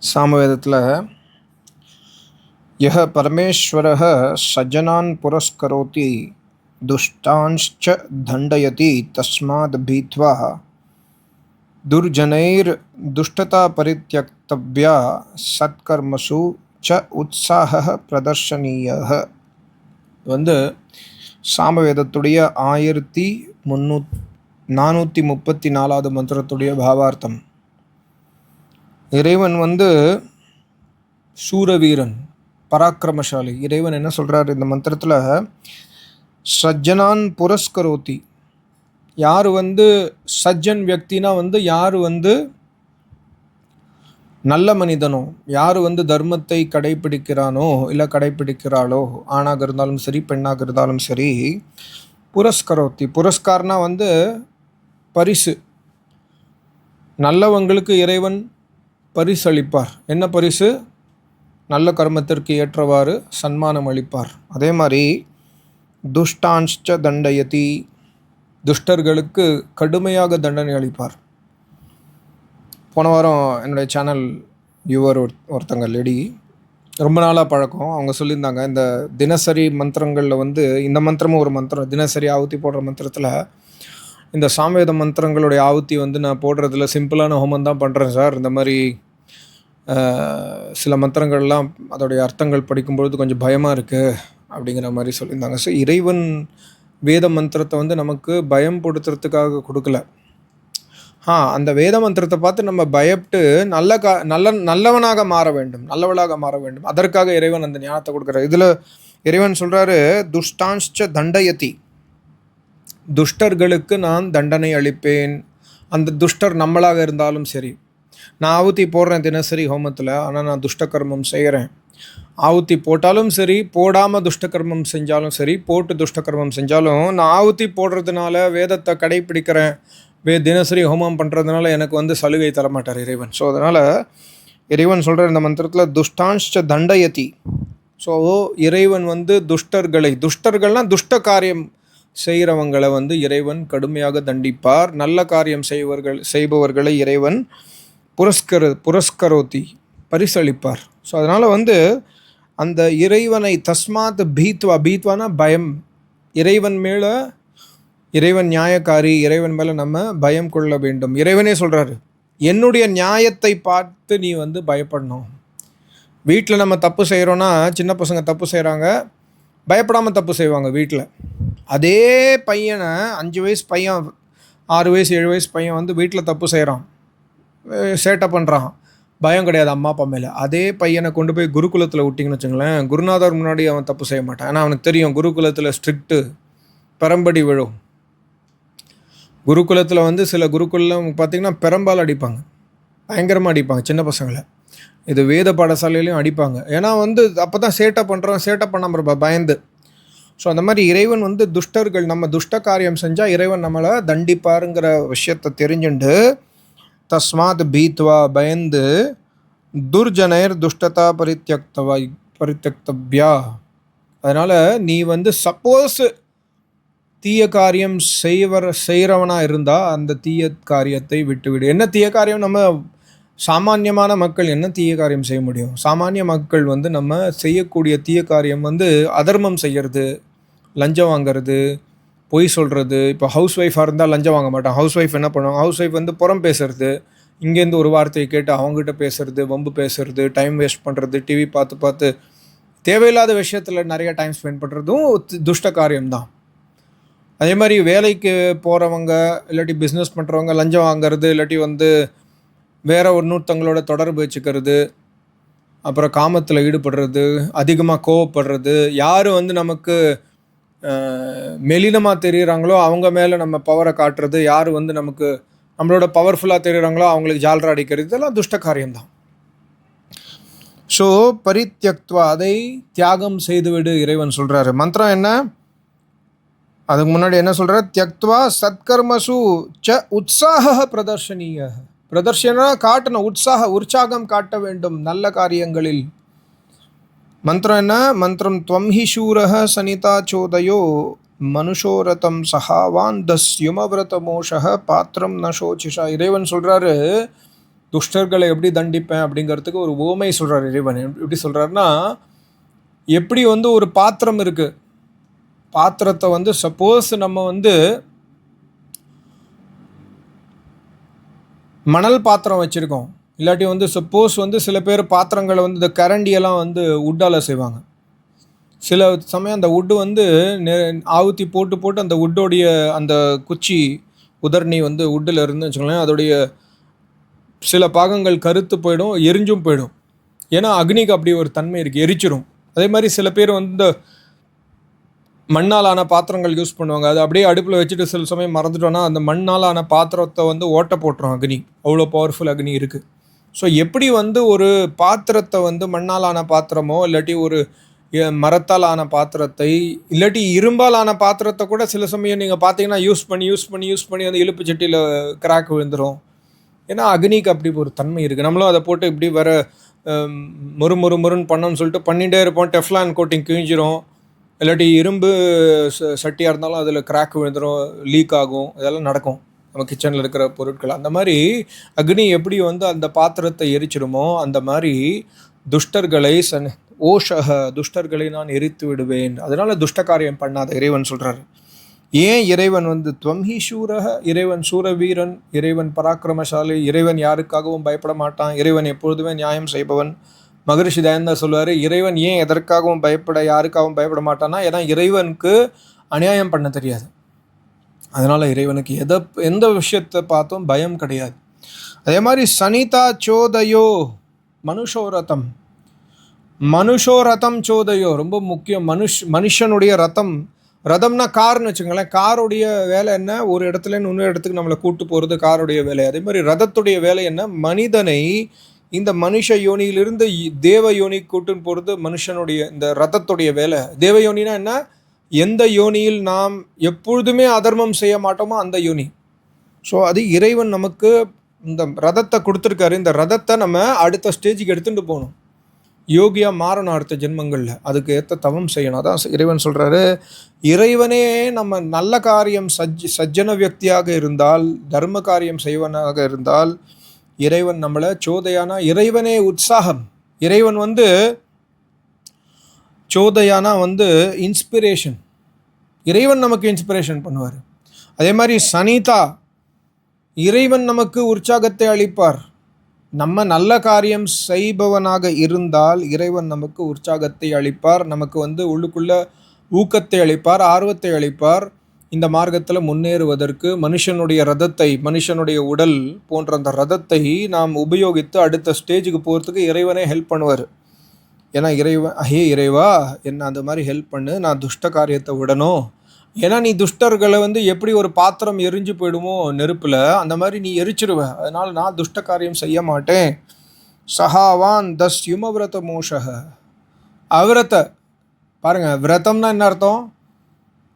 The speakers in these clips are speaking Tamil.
சாமவேதத்தில் யஹ பரமேஸ்வரः சஜ்ஜனான் புரஸ்கரோதி துஷ்டான்ச்ச தண்டயதி தஸ்மாத் பீத்வா துர்ஜனைர் துஷ்டதா பரித்யக்தவ்யா சத்கர்மசு ச உத்சாஹ பிரதர்ஷனீயः. சாமவேதத்துடைய 1434வது மந்திரத்துடைய பாவார்த்தம். இறைவன் சூரவீரன், பராக்கிரமசாலி. இறைவன் என்ன சொல்கிறார் இந்த மந்திரத்தில்? சஜ்ஜனான் புரஸ்கரோதி. யார் சஜ்ஜன் வியக்தினா யார் நல்ல மனிதனோ, யார் தர்மத்தை கடைப்பிடிக்கிறானோ இல்லை கடைப்பிடிக்கிறாளோ, ஆணாக இருந்தாலும் சரி பெண்ணாக இருந்தாலும் சரி, புரஸ்கரோத்தி. புரஸ்கார்னா பரிசு. நல்லவங்களுக்கு இறைவன் பரிசு அளிப்பார். என்ன பரிசு? நல்ல கர்மத்திற்கு ஏற்றவாறு சன்மானம் அளிப்பார். அதே மாதிரி துஷ்டான்ச்ச தண்டயதி, துஷ்டர்களுக்கு கடுமையாக தண்டனை அளிப்பார். போன வாரம் என்னுடைய சேனல் வியூவர் ஒருத்தங்க லேடி, ரொம்ப நாளாக பழக்கம், அவங்க சொல்லியிருந்தாங்க இந்த தினசரி மந்திரங்களில் இந்த மந்திரமும் ஒரு மந்திரம். தினசரி ஆவுத்தி போடுற மந்திரத்தில் இந்த சாமவேத மந்திரங்களுடைய ஆவுத்தி நான் போடுறதுல சிம்பிளான ஹோமம் தான் பண்ணுறேன் சார். இந்த மாதிரி சில மந்திரங்கள்லாம் அதோடைய அர்த்தங்கள் படிக்கும்பொழுது கொஞ்சம் பயமாக இருக்குது அப்படிங்கிற மாதிரி சொல்லியிருந்தாங்க. ஸோ இறைவன் வேத மந்திரத்தை நமக்கு பயம் படுத்துறதுக்காக கொடுக்கல. அந்த வேத மந்திரத்தை பார்த்து நம்ம பயப்பட்டு நல்லவனாக மாற வேண்டும், நல்லவளாக மாற வேண்டும். அதற்காக இறைவன் அந்த ஞானத்தை கொடுக்குறார். இதில் இறைவன் சொல்கிறாரு, துஷ்டான்ச்ச தண்டயதி, துஷ்டர்களுக்கு நான் தண்டனை அளிப்பேன். அந்த துஷ்டர் நம்மளாக இருந்தாலும் சரி. நான் ஆவுத்தி போடுறேன் தினசரி ஹோமத்தில், ஆனால் நான் துஷ்ட கர்மம் செய்கிறேன். ஆவுத்தி போட்டாலும் சரி, போடாமல் துஷ்ட கர்மம் செஞ்சாலும் சரி, போட்டு துஷ்ட கர்மம் செஞ்சாலும், நான் ஆவுத்தி போடுறதுனால வேதத்தை கடைப்பிடிக்கிறேன், தினசரி ஹோமம் பண்ணுறதுனால எனக்கு சலுகை தரமாட்டார் இறைவன். ஸோ அதனால் இறைவன் சொல்கிற இந்த மந்திரத்தில் துஷ்டான்ச்ச தண்டயதி. ஸோ இறைவன் துஷ்டர்கள்னால் துஷ்ட காரியம் செய்கிறவங்களை அந்த கடுமையாக தண்டிப்பார். நல்ல காரியம் செய்பவர்களை இறைவன் புரஸ்கரோதி, பரிசளிப்பார். ஸோ அதனால் அந்த இறைவனை தஸ்மாத் பீத்வானா பயம். இறைவன் மேலே, இறைவன் நியாயக்காரி, இறைவன் மேலே நம்ம பயம் கொள்ள வேண்டும். இறைவனே சொல்கிறாரு, என்னுடைய நியாயத்தை பார்த்து நீ பயப்படணும். வீட்டில் நம்ம தப்பு செய்கிறோன்னா, சின்ன பசங்க தப்பு செய்கிறாங்க, பயப்படாமல் தப்பு செய்வாங்க வீட்டில். அதே பையனை 5 வயசு பையன், 6 வயசு 7 வயசு பையன் வீட்டில் தப்பு செய்கிறான், சேட்டை பண்ணுறான், பயம் கிடையாது அம்மா அப்பா மேலே. அதே பையனை கொண்டு போய் குருகுலத்தில் விட்டிங்கன்னு வச்சுங்களேன், குருநாதர் முன்னாடி அவன் தப்பு செய்ய மாட்டான். ஏன்னா அவனுக்கு தெரியும் குருகுலத்தில் ஸ்ட்ரிக்ட்டு, பெரம்படி விழும். குருகுலத்தில் சில குருகுலம் பார்த்திங்கன்னா பெரம்பால் அடிப்பாங்க, பயங்கரமாக அடிப்பாங்க சின்ன பசங்களை. இது வேத பாடசாலையிலையும் அடிப்பாங்க. ஏன்னா அப்போ தான் சேட்டை பண்ணாமல் பயந்து. ஸோ அந்த மாதிரி இறைவன் துஷ்டர்கள், நம்ம துஷ்ட காரியம் செஞ்சால் இறைவன் நம்மளை தண்டிப்பாருங்கிற விஷயத்தை தெரிஞ்சுண்டு, தஸ்மாத் பீத்வா பயந்து, துர்ஜனைர் துஷ்டதா பரித்யக்தவ்யா. அதனால் நீ சப்போஸ் தீய காரியம் செய்கிறவனாக இருந்தால் அந்த தீய காரியத்தை விட்டுவிடு. என்ன தீய காரியம்? நம்ம சாமானியமான மக்கள் என்ன தீய காரியம் செய்ய முடியும்? சாமானிய மக்கள் நம்ம செய்யக்கூடிய தீய காரியம் அதர்மம் செய்கிறது, லஞ்சம் வாங்கிறது, பொய் சொல்கிறது. இப்போ ஹவுஸ் ஒய்ஃபாக இருந்தால் லஞ்சம் வாங்க மாட்டான். ஹவுஸ் ஒய்ஃப் என்ன பண்ணுவாங்க? ஹவுஸ் ஒய்ஃப் புறம் பேசுறது, இங்கேருந்து ஒரு வார்த்தையை கேட்டு அவங்ககிட்ட பேசுறது, வம்பு பேசுறது, டைம் வேஸ்ட் பண்ணுறது, டிவி பார்த்து தேவையில்லாத விஷயத்தில் நிறைய டைம் ஸ்பெண்ட் பண்ணுறதும் துஷ்ட காரியம்தான். அதே மாதிரி வேலைக்கு போகிறவங்க, இல்லாட்டி பிஸ்னஸ் பண்ணுறவங்க லஞ்சம் வாங்கிறது, இல்லாட்டி வேற இன்னொருத்தங்களோட தொடர்பு வச்சுக்கிறது, அப்புறம் காமத்தில் ஈடுபடுறது, அதிகமாக கோவப்படுறது, யார் நமக்கு மெலினமாக தெரியுறாங்களோ அவங்க மேலே நம்ம பவரை காட்டுறது, யார் நமக்கு நம்மளோட பவர்ஃபுல்லாக தெரியுறாங்களோ அவங்களுக்கு ஜால்ரா அடிக்கிறது, இதெல்லாம் துஷ்ட காரியம்தான். ஸோ பரித்யக்த்வா, அதை தியாகம் செய்துவிடு இறைவன் சொல்கிறாரு. மந்திரம் என்ன? அதுக்கு முன்னாடி என்ன சொல்கிற? தியக்த்வா சத்கர்மசு ச உற்சாக பிரதர்ஷனீய. பிரதர்ஷனா காட்டணும், உற்சாகம் காட்ட வேண்டும் நல்ல காரியங்களில். மந்திரம் என்ன? மந்திரம் துவம் ஹி சூரஹ சனிதா சோதயோ மனுஷோரதம் சஹாவான் தஸ்யுமவிரத மோஷக பாத்திரம் நசோச்சிஷா. இறைவன் சொல்கிறாரு, துஷ்டர்களை எப்படி தண்டிப்பேன் அப்படிங்கிறதுக்கு ஒரு உவமை சொல்கிறார் இறைவன். எப்படி சொல்கிறாருன்னா, எப்படி வந்து ஒரு பாத்திரம் இருக்குது, பாத்திரத்தை வந்து சப்போஸ் நம்ம வந்து மணல் பாத்திரம் வச்சுருக்கோம், இல்லாட்டி வந்து சப்போஸ் வந்து சில பேர் பாத்திரங்களை வந்து இந்த கரண்டியெல்லாம் வந்து உட்டால் செய்வாங்க. சில சமயம் அந்த வுட்டு வந்து ஆவுத்தி போட்டு போட்டு அந்த வுட்டோடைய அந்த குச்சி உதர்ணி வந்து வுட்டில் இருந்து வச்சுக்கோங்களேன், அதோடைய சில பாகங்கள் கருத்து போயிடும், எரிஞ்சும் போயிடும். ஏன்னா அக்னிக்கு அப்படி ஒரு தன்மை இருக்குது, எரிச்சிரும். அதே மாதிரி சில பேர் வந்து மண்ணாலான பாத்திரங்கள் யூஸ் பண்ணுவாங்க, அது அப்படியே அடுப்பில் வச்சுட்டு சில சமயம் மறந்துட்டோன்னா அந்த மண்ணாலான பாத்திரத்தை வந்து ஓட்ட போட்டுரும் அக்னி. அவ்வளோ பவர்ஃபுல் அக்னி இருக்குது. ஸோ எப்படி வந்து ஒரு பாத்திரத்தை வந்து மண்ணாலான பாத்திரமோ இல்லாட்டி ஒரு மரத்தால் ஆன பாத்திரத்தை இல்லாட்டி இரும்பால் ஆன பாத்திரத்தை கூட சில சமயம் நீங்கள் பார்த்தீங்கன்னா யூஸ் பண்ணி அந்த இழுப்பு சட்டியில் கிராக் விழுந்துடும். ஏன்னா அக்னிக்கு அப்படி ஒரு தன்மை இருக்குது. நம்மளும் அதை போட்டு இப்படி வர முறுன்னு பண்ணோன்னு சொல்லிட்டு பண்ணிகிட்டே இருப்போம், டெஃப்லான் கோட்டிங் கிழிஞ்சிரும். இல்லாட்டி இரும்பு சட்டியாக இருந்தாலும் அதில் கிராக் விழுந்துடும், லீக் ஆகும், இதெல்லாம் நடக்கும் நம்ம கிச்சனில் இருக்கிற பொருட்கள். அந்த மாதிரி அக்னி எப்படி வந்து அந்த பாத்திரத்தை எரிச்சிடுமோ அந்த மாதிரி துஷ்டர்களை துஷ்டர்களை நான் எரித்து விடுவேன். அதனால் துஷ்ட காரியம் பண்ணாத இறைவன் சொல்கிறார். ஏன் இறைவன் வந்து துவம்ஹி சூரக, இறைவன் சூரவீரன், இறைவன் பராக்கிரமசாலி, இறைவன் யாருக்காகவும் பயப்பட மாட்டான், இறைவன் எப்பொழுதுமே நியாயம் செய்பவன். மகரிஷி தயானந்தா சொல்லுவார், இறைவன் ஏன் எதற்காகவும் யாருக்காகவும் பயப்பட மாட்டான்னா, ஏன்னா இறைவனுக்கு அநியாயம் பண்ண தெரியாது. அதனால் இறைவனுக்கு எந்த விஷயத்தை பார்த்தும் பயம் கிடையாது. அதே மாதிரி சனிதா சோதயோ மனுஷோரதம், மனுஷோரதம் சோதயோ ரொம்ப முக்கியம். மனுஷனுடைய ரதம்னா கார்னு வச்சுக்கோங்களேன். காருடைய வேலை என்ன, ஒரு இடத்துல இன்னொரு இடத்துக்கு நம்மளை கூட்டு போகிறது காருடைய வேலை. அதே மாதிரி ரதத்துடைய வேலை என்ன, மனிதனை இந்த மனுஷ யோனியிலிருந்து தேவ யோனி கூட்டுன்னு போகிறது மனுஷனுடைய இந்த ரதத்துடைய வேலை. தேவ யோனினா என்ன, எந்த யோனியில் நாம் எப்பொழுதுமே அதர்மம் செய்ய மாட்டோமோ அந்த யோனி. ஸோ அது இறைவன் நமக்கு இந்த ரதத்தை கொடுத்துருக்காரு. இந்த ரதத்தை நம்ம அடுத்த ஸ்டேஜுக்கு எடுத்துகிட்டு போகணும், யோகியாக மாறணும் அடுத்த ஜென்மங்களில். அதுக்கு ஏற்ற தவம் செய்யணும். அதான் இறைவன் சொல்கிறாரு, இறைவனே நம்ம நல்ல காரியம் சஜ்ஜன வியக்தியாக இருந்தால், தர்ம காரியம் செய்வனாக இருந்தால், இறைவன் நம்மளை சோதையானா, இறைவனே உற்சாகம். இறைவன் வந்து சோதையானா வந்து இன்ஸ்பிரேஷன், இறைவன் நமக்கு இன்ஸ்பிரேஷன் பண்ணுவார். அதே மாதிரி சனிதா, இறைவன் நமக்கு உற்சாகத்தை அளிப்பார். நம்ம நல்ல காரியம் செய்பவனாக இருந்தால் இறைவன் நமக்கு உற்சாகத்தை அளிப்பார், நமக்கு வந்து உள்ளுக்குள்ள ஊக்கத்தை அளிப்பார், ஆர்வத்தை அளிப்பார். இந்த மார்க்கத்தில் முன்னேறுவதற்கு மனுஷனுடைய ரதத்தை, மனுஷனுடைய உடல் போன்ற அந்த ரதத்தை நாம் உபயோகித்து அடுத்த ஸ்டேஜுக்கு போகிறதுக்கு இறைவனே ஹெல்ப் பண்ணுவார். ஏன்னா இறைவா என்ன அந்த மாதிரி ஹெல்ப் பண்ணு, நான் துஷ்ட காரியத்தை விடணும். ஏன்னா நீ துஷ்டர்களை வந்து எப்படி ஒரு பாத்திரம் எரிஞ்சு போயிடுமோ நெருப்பில், அந்த மாதிரி நீ எரிச்சிருவ. அதனால் நான் துஷ்ட காரியம் செய்ய மாட்டேன். சஹாவான் தஸ் யுமவிரத மோஷக, அவிரத பாருங்கள், விரதம்னா என்ன அர்த்தம்,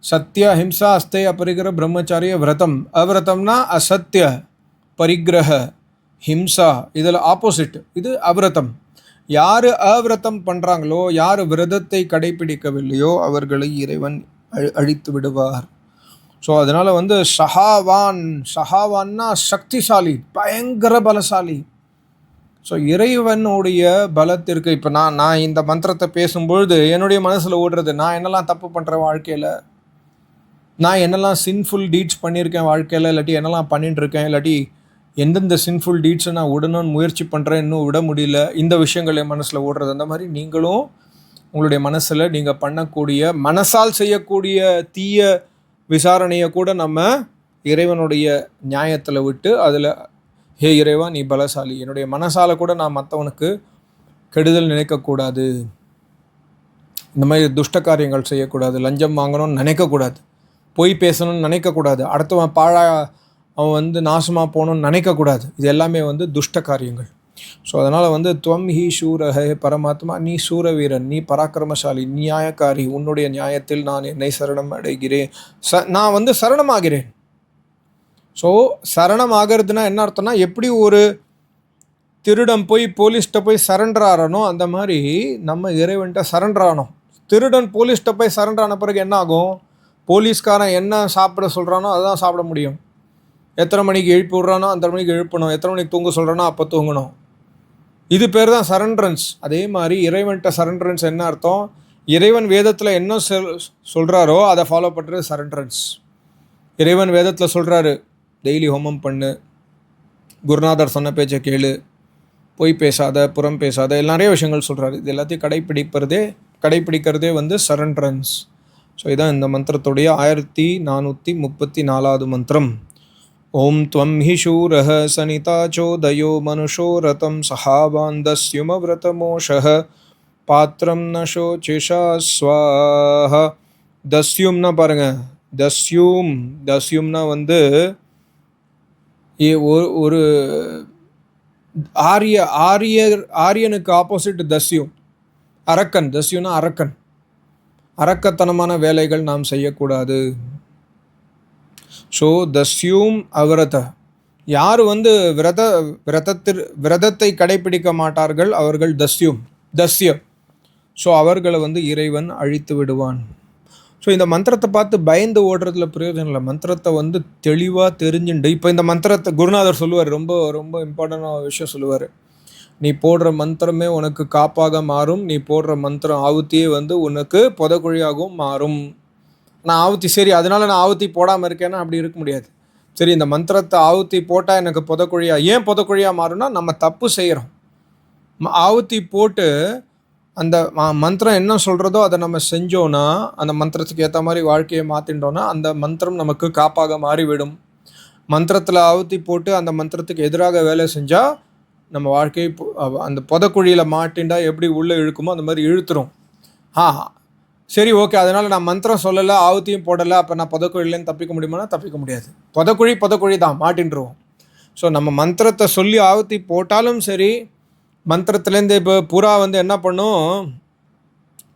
சத்ய ஹிம்சா அஸ்தேய பரிகிர பிரம்மச்சாரிய விரதம். அவிரதம்னா அசத்திய பரிகிரக ஹிம்சா, இதில் ஆப்போசிட், இது அவிரதம். யார் அவிரதம் பண்ணுறாங்களோ, யார் விரதத்தை கடைபிடிக்கவில்லையோ அவர்களை இறைவன் அழித்து விடுவார். ஸோ அதனால் வந்து சஹாவான்னா சக்திசாலி, பயங்கர பலசாலி. ஸோ இறைவனுடைய பலத்திற்கு இப்போ நான் இந்த மந்திரத்தை பேசும்பொழுது என்னுடைய மனசில் ஓடுறது, நான் என்னெல்லாம் தப்பு பண்ணுறேன் வாழ்க்கையில், நான் என்னெல்லாம் சின்ஃபுல் டீட்ஸ் பண்ணியிருக்கேன் வாழ்க்கையில், இல்லாட்டி என்னெல்லாம் பண்ணிட்டுருக்கேன், இல்லாட்டி எந்தெந்த சின்ஃபுல் டீட்ஸை நான் விடணும்னு முயற்சி பண்ணுறேன், இன்னும் விட முடியல, இந்த விஷயங்கள் என் மனசில் ஓடுறது. அந்த மாதிரி நீங்களும் உங்களுடைய மனசில் நீங்கள் பண்ணக்கூடிய மனசால் செய்யக்கூடிய தீய விசாரணையை கூட நம்ம இறைவனுடைய நியாயத்தில் விட்டு அதில், ஹே இறைவா நீ பலசாலி, என்னுடைய மனசால் கூட நான் மற்றவனுக்கு கெடுதல் நினைக்கக்கூடாது, இந்த மாதிரி துஷ்ட காரியங்கள் செய்யக்கூடாது, லஞ்சம் வாங்கணும்னு நினைக்கக்கூடாது, பொய் பேசணும்னு நினைக்கக்கூடாது, அடுத்தவன் அவன் வந்து நாசமாக போகணும்னு நினைக்கக்கூடாது. இது எல்லாமே வந்து துஷ்ட காரியங்கள். ஸோ அதனால் வந்து துவம் ஹி சூரஹ, பரமாத்மா நீ சூரவீரன், நீ பராக்கிரமசாலி, நியாயக்காரி, உன்னுடைய நியாயத்தில் நான் என்னை சரணம் அடைகிறேன், நான் வந்து சரணமாகிறேன். ஸோ சரணமாகிறதுனா என்ன அர்த்தம்னா, எப்படி ஒரு திருடன் போய் போலீஸ்கிட்ட போய் சரண்டர் ஆகிறனோ அந்த மாதிரி நம்ம இறைவன்கிட்ட சரண்டர் ஆனோம். திருடன் போலீஸ்கிட்ட போய் சரண்டர் ஆன பிறகு என்ன ஆகும், போலீஸ்காரன் என்ன சாப்பிட சொல்கிறானோ அதுதான் சாப்பிட முடியும். எத்தனை மணிக்கு எழுப்பி விட்றானோ அந்த மணிக்கு எழுப்பணும், எத்தனை மணிக்கு தூங்க சொல்கிறானோ அப்போ தூங்கணும். இது பேர் தான் சரண்டரன்ஸ். அதே மாதிரி இறைவன்கிட்ட சரண்டரன்ஸ் என்ன அர்த்தம்? இறைவன் வேதத்தில் என்ன சொல்கிறாரோ அதை ஃபாலோ பண்ணுறது சரண்டரன்ஸ். இறைவன் வேதத்தில் சொல்கிறாரு, டெய்லி ஹோமம் பண்ணு, குருநாதர் சொன்ன பேச்சை கேளு, பொய் பேசாத, புறம் பேசாத, நிறைய விஷயங்கள் சொல்கிறாரு. இது எல்லாத்தையும் கடைப்பிடிக்கிறதே வந்து சரண்டரன்ஸ். ஸோ இதான் இந்த மந்திரத்துடைய 1434வது மந்திரம். ஓம் த்வம் ஹி ஷூரஹ சனிதா சோதயோ மனுஷோ ரதம் சஹாவாந்தஸ்யுமவ்ரதமோஷஹ பாத்திரம் ந சோசிஷா ஸ்வாஹ. தஸ்யும்னா பாருங்க, தஸ்யும்னா வந்து ஒரு ஆரியனுக்கு ஆப்போசிட் தஸ்யும், அரக்கன். தஸ்யுனா அரக்கன். அரக்கத்தனமான வேலைகள் நாம் செய்யக்கூடாது. ஸோ தஸ்யும் அவ்ரத, யார் வந்து விரதத்தை கடைப்பிடிக்க மாட்டார்கள் அவர்கள் தஸ்ய. ஸோ அவர்களை வந்து இறைவன் அழித்து விடுவான். ஸோ இந்த மந்திரத்தை பார்த்து பயந்து ஓடுறதுல பிரயோஜனம் இல்லை. மந்திரத்தை வந்து தெளிவாக தெரிஞ்சுண்டு, இப்போ இந்த மந்திரத்தை குருநாதர் சொல்லுவார், ரொம்ப ரொம்ப இம்பார்ட்டண்டான விஷயம் சொல்லுவார். நீ போடுற மந்திரமே உனக்கு காப்பாக மாறும், நீ போடுற மந்திரம் ஆவுத்தியே வந்து உனக்கு புதக்குழியாகவும் மாறும். நான் ஆவுத்தி சரி அதனால் நான் ஆவுத்தி போடாமல் இருக்கேன்னா அப்படி இருக்க முடியாது. சரி, இந்த மந்திரத்தை ஆவுத்தி போட்டால் எனக்கு ஏன் புதக்குழியாக மாறும்னா நம்ம தப்பு செய்கிறோம். ஆவுத்தி போட்டு அந்த மந்திரம் என்ன சொல்கிறதோ அதை நம்ம செஞ்சோன்னா, அந்த மந்திரத்துக்கு ஏற்ற மாதிரி வாழ்க்கையை மாற்றிட்டோன்னா அந்த மந்திரம் நமக்கு காப்பாக மாறிவிடும். மந்திரத்தில் ஆவுத்தி போட்டு அந்த மந்திரத்துக்கு எதிராக வேலை செஞ்சால் நம்ம வாழ்க்கையை அந்த புதக்குழியில் மாட்டின்டா எப்படி உள்ளே இழுக்குமோ அந்த மாதிரி இழுத்துரும். சரி, ஓகே, அதனால் நான் மந்திரம் சொல்லலை, ஆவுத்தியும் போடலை, அப்போ நான் புதக்குழிலேருந்து தப்பிக்க முடியுமானா தப்பிக்க முடியாது. புதக்குழி தான், மாட்டின்றுவோம். ஸோ நம்ம மந்திரத்தை சொல்லி ஆவுத்தி போட்டாலும் சரி, மந்திரத்துலேருந்து இப்போ புறா வந்து என்ன பண்ணும்,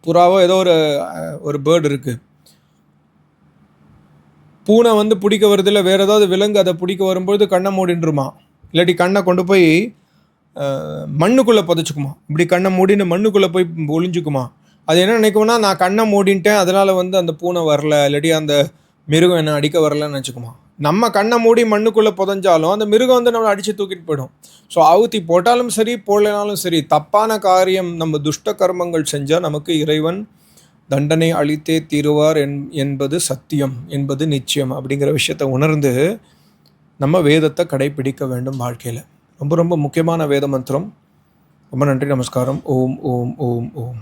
புறாவோ ஏதோ ஒரு பேர்டு இருக்குது, பூனை வந்து பிடிக்க வருதில்ல, வேறு ஏதாவது விலங்கு அதை பிடிக்க வரும்போது கண்ணை மூடின்றுமா, இல்லாட்டி கண்ணை கொண்டு போய் மண்ணுக்குள்ளே புதைச்சிக்குமா. இப்படி கண்ணை மூடின்னு மண்ணுக்குள்ளே போய் ஒளிஞ்சுக்குமா. அது என்ன நினைக்கும்னா, நான் கண்ணை மூடின்ட்டேன் அதனால் வந்து அந்த பூனை வரல, இல்லாட்டி அந்த மிருகம் என்ன அடிக்க வரலன்னு நினச்சிக்குமா. நம்ம கண்ணை மூடி மண்ணுக்குள்ளே புதஞ்சாலும் அந்த மிருகம் வந்து நம்மளை அடித்து தூக்கிட்டு போயிடும். ஸோ ஆவுத்தி போட்டாலும் சரி போடலைனாலும் சரி, தப்பான காரியம் நம்ம துஷ்ட கர்மங்கள் செஞ்சால் நமக்கு இறைவன் தண்டனை அளித்தே தீருவார் என்பது சத்தியம், என்பது நிச்சயம். அப்படிங்கிற விஷயத்தை உணர்ந்து நம்ம வேதத்தை கடைப்பிடிக்க வேண்டும் வாழ்க்கையில். ரொம்ப ரொம்ப முக்கியமான வேத மந்திரம். ரொம்ப நன்றி, நமஸ்காரம். ஓம் ஓம் ஓம் ஓம்.